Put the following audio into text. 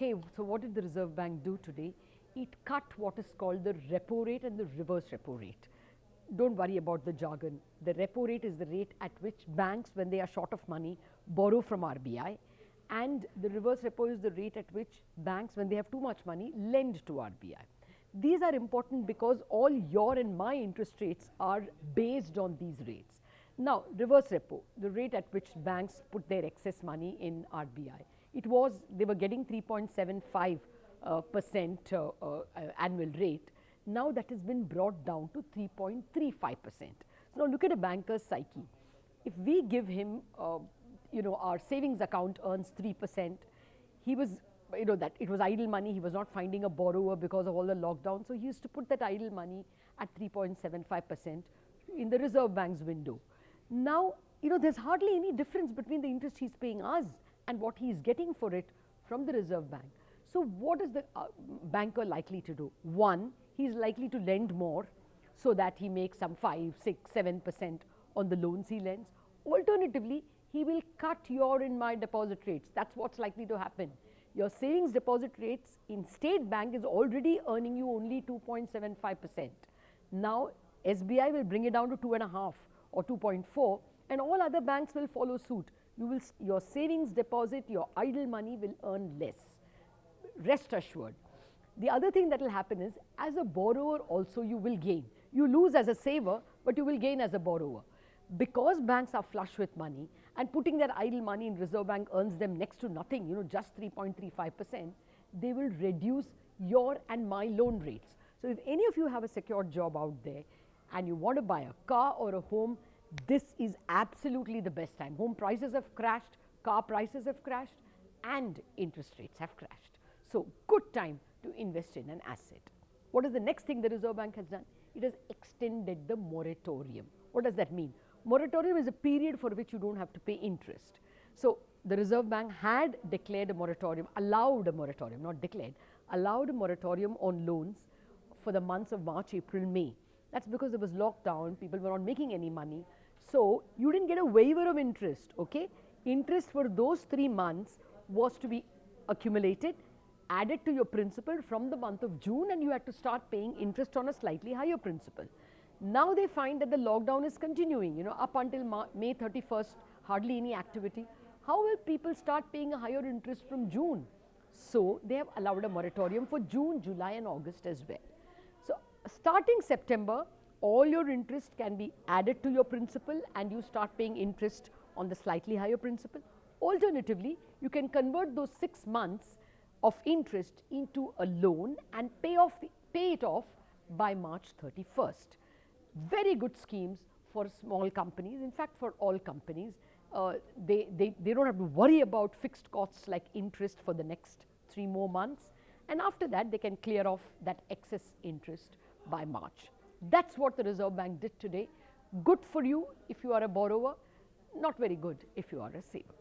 Okay, so what did the Reserve Bank do today? It cut what is called the repo rate and the reverse repo rate. Don't worry about the jargon. The repo rate is the rate at which banks, when they are short of money, borrow from RBI, and the reverse repo is the rate at which banks, when they have too much money, lend to RBI. These are important because all your and my interest rates are based on these rates. Now, reverse repo, the rate at which banks put their excess money in RBI. They were getting 3.75% annual rate. Now that has been brought down to 3.35%. So now look at a banker's psyche. If we give him, our savings account earns 3%, he was, that it was idle money, he was not finding a borrower because of all the lockdown, so he used to put that idle money at 3.75% in the Reserve Bank's window. Now, there's hardly any difference between the interest he's paying us and what he's getting for it from the Reserve Bank. So what is the banker likely to do? One, he's likely to lend more so that he makes some 5, 6, 7% on the loans he lends. Alternatively, he will cut your and my deposit rates. That's what's likely to happen. Your savings deposit rates in State Bank is already earning you only 2.75%. Now, SBI will bring it down to 2.5 or 2.4, and all other banks will follow suit. Your savings deposit, your idle money will earn less. Rest assured. The other thing that will happen is, as a borrower also you will gain. You lose as a saver, but you will gain as a borrower. Because banks are flush with money and putting their idle money in Reserve Bank earns them next to nothing, just 3.35%, they will reduce your and my loan rates. So if any of you have a secured job out there and you want to buy a car or a home, this is absolutely the best time. Home prices have crashed, car prices have crashed, and interest rates have crashed. So good time to invest in an asset. What is the next thing the Reserve Bank has done? It has extended the moratorium. What does that mean? Moratorium is a period for which you don't have to pay interest. So the Reserve Bank had declared a moratorium, allowed a moratorium, not declared, allowed a moratorium on loans for the months of March, April, May. That's because there was lockdown, people were not making any money. So you didn't get a waiver of interest, okay? Interest for those 3 months was to be accumulated, added to your principal from the month of June, and you had to start paying interest on a slightly higher principal. Now they find that the lockdown is continuing, up until May 31st, hardly any activity. How will people start paying a higher interest from June? So they have allowed a moratorium for June, July and August as well. So starting September, all your interest can be added to your principal and you start paying interest on the slightly higher principal. Alternatively, you can convert those 6 months of interest into a loan and pay it off by March 31st. Very good schemes for small companies, in fact for all companies. They don't have to worry about fixed costs like interest for the next 3 more months, and after that they can clear off that excess interest by March. That's what the Reserve Bank did today. Good for you if you are a borrower, not very good if you are a saver.